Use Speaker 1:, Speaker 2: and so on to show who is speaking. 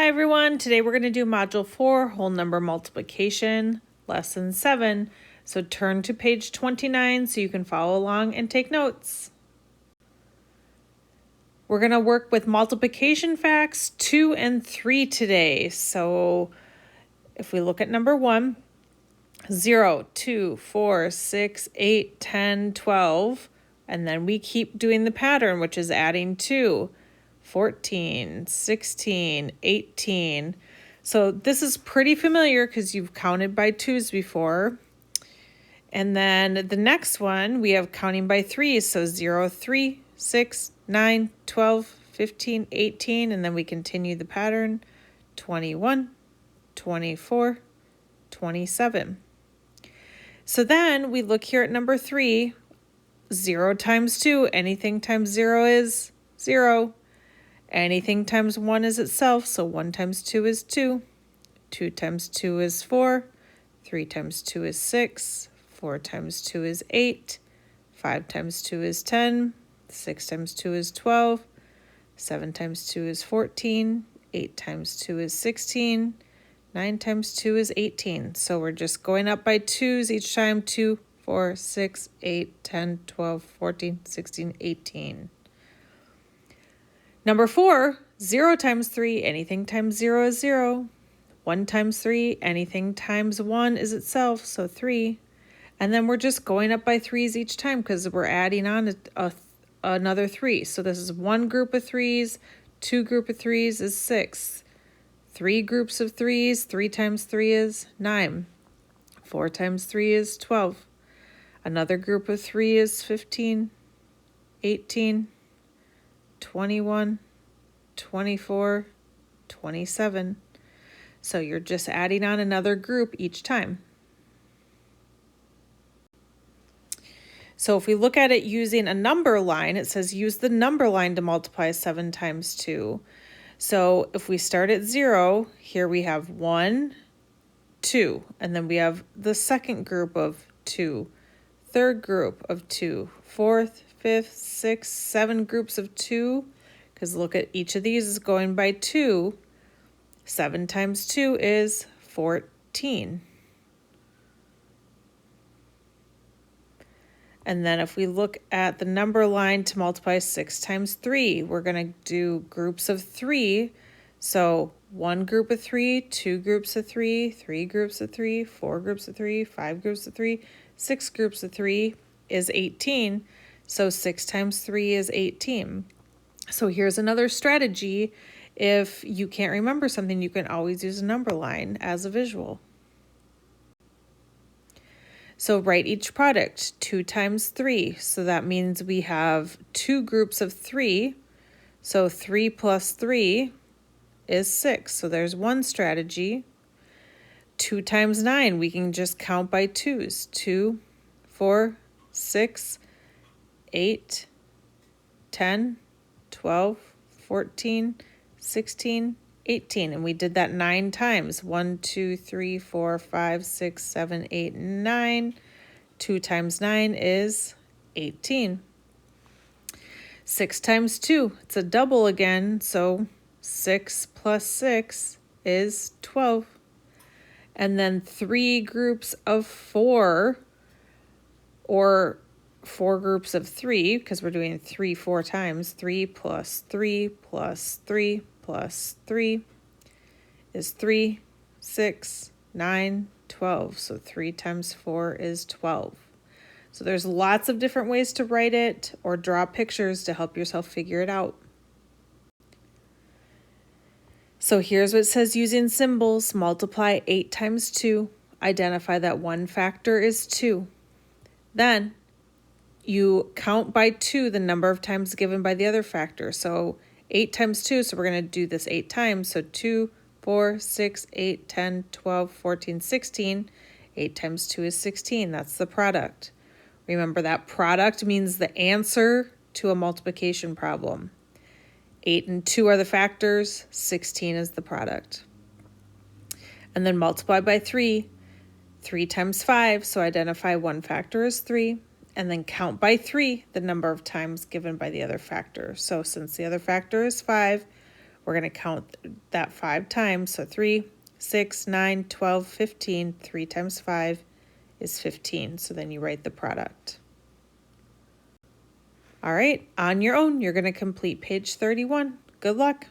Speaker 1: Hi everyone, today we're going to do Module 4, Whole Number Multiplication, Lesson 7. So turn to page 29 so you can follow along and take notes. We're going to work with multiplication facts 2 and 3 today. So if we look at number 1, 0, 2, 4, 6, 8, 10, 12, and then we keep doing the pattern, which is adding 2. 14, 16, 18. So this is pretty familiar because you've counted by twos before. And then the next one, we have counting by threes. So 0, 3, 6, 9, 12, 15, 18. And then we continue the pattern, 21, 24, 27. So then we look here at number 3, 0 times 2. Anything times 0 is 0. Anything times 1 is itself, so 1 times 2 is 2. 2 times 2 is 4. 3 times 2 is 6. 4 times 2 is 8. 5 times 2 is 10. 6 times 2 is 12. 7 times 2 is 14. 8 times 2 is 16. 9 times 2 is 18. So we're just going up by twos each time. 2, 4, 6, 8, 10, 12, 14, 16, 18. Number 4, 0 times 3, anything times 0 is 0. 1 times 3, anything times 1 is itself, so 3. And then we're just going up by threes each time because we're adding on another 3. So this is 1 group of threes, 2 group of threes is 6. 3 groups of threes, 3 times 3 is 9. 4 times 3 is 12. Another group of 3 is 15, 18, 21, 24, 27. So you're just adding on another group each time. So if we look at it using a number line, it says use the number line to multiply 7 times 2. So if we start at 0, here we have 1, 2, and then we have the second group of 2, third group of 2, fourth, 5th, 6th, 7 groups of 2, because look at each of these is going by 2. 7 times 2 is 14. And then if we look at the number line to multiply 6 times 3, we're going to do groups of 3. So 1 group of 3, 2 groups of 3, 3 groups of 3, 4 groups of 3, 5 groups of 3, 6 groups of 3 is 18. So 6 times 3 is 18. So here's another strategy. If you can't remember something, you can always use a number line as a visual. So write each product, 2 times 3. So that means we have 2 groups of 3. So 3 plus 3 is 6. So there's one strategy. 2 times 9, we can just count by twos. 2, 4, 6, 8, 10, 12, 14, 16, 18. And we did that 9 times. 1, 2, 3, 4, 5, 6, 7, 8, 9. 2 times 9 is 18. 6 times 2, it's a double again. So 6 plus 6 is 12. And then 3 groups of 4, or 4 groups of 3, because we're doing 3 4 times. 3 plus 3 plus 3 plus 3 is 3, 6, 9, 12. So 3 times 4 is 12. So there's lots of different ways to write it or draw pictures to help yourself figure it out. So here's what it says using symbols. Multiply 8 times 2. Identify that one factor is 2. Then you count by 2 the number of times given by the other factor. So 8 times 2, so we're going to do this 8 times. So 2, 4, 6, 8, 10, 12, 14, 16. 8 times 2 is 16. That's the product. Remember that product means the answer to a multiplication problem. 8 and 2 are the factors. 16 is the product. And then multiply by 3. 3 times 5, so identify one factor as 3. And then count by 3 the number of times given by the other factor. So since the other factor is 5, We're going to count that 5 times. So 3, 6, 9, 12, 15. 3 times 5 is 15. So then you write the product. All right, on your own, you're going to complete page 31. Good luck.